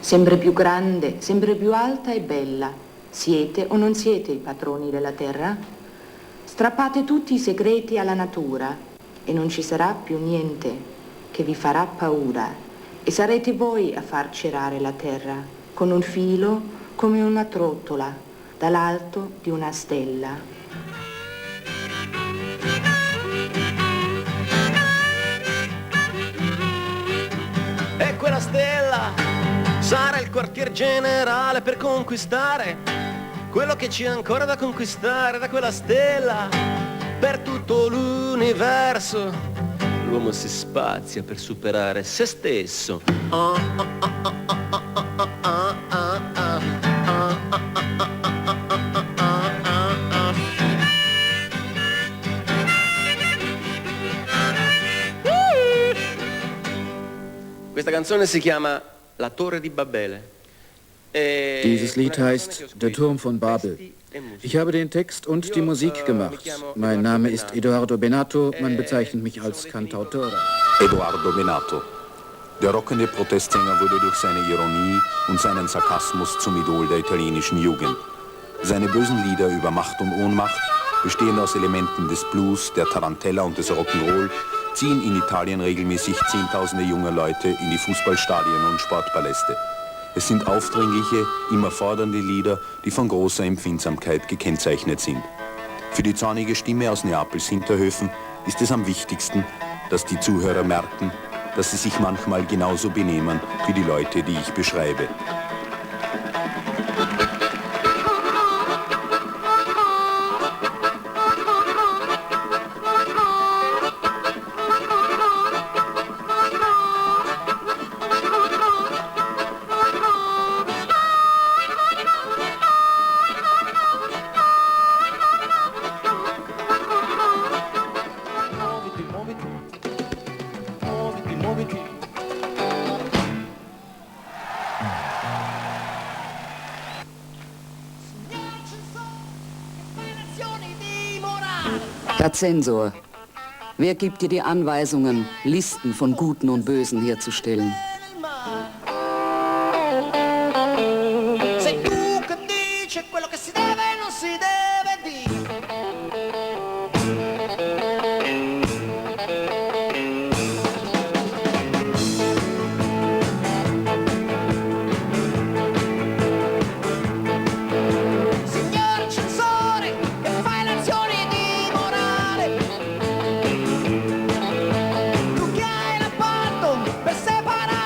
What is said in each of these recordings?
sempre più grande, sempre più alta e bella. Siete o non siete i padroni della terra? Strappate tutti i segreti alla natura e non ci sarà più niente che vi farà paura e sarete voi a far cerare la terra con un filo come una trottola dall'alto di una stella. E quella stella sarà il quartier generale per conquistare quello che c'è ancora da conquistare. Da quella stella per tutto l'universo l'uomo si spazia per superare se stesso. Questa canzone si chiama La Torre di Babele. Dieses Lied heißt Der Turm von Babel. Ich habe den Text und die Musik gemacht. Mein Name ist Edoardo Bennato, man bezeichnet mich als Cantautore. Edoardo Bennato. Der rockende Protestsänger wurde durch seine Ironie und seinen Sarkasmus zum Idol der italienischen Jugend. Seine bösen Lieder über Macht und Ohnmacht, bestehend aus Elementen des Blues, der Tarantella und des Rock'n'Roll, ziehen in Italien regelmäßig Zehntausende junger Leute in die Fußballstadien und Sportpaläste. Es sind aufdringliche, immer fordernde Lieder, die von großer Empfindsamkeit gekennzeichnet sind. Für die zornige Stimme aus Neapels Hinterhöfen ist es am wichtigsten, dass die Zuhörer merken, dass sie sich manchmal genauso benehmen wie die Leute, die ich beschreibe. Herr Zensor, wer gibt dir die Anweisungen, Listen von Guten und Bösen herzustellen? Sei tu che dici quello che si deve e non si deve dire. Signor censore, che fai lezioni di morale. Tu che hai l'appalto per separare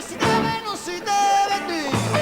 che si deve e non si deve dire.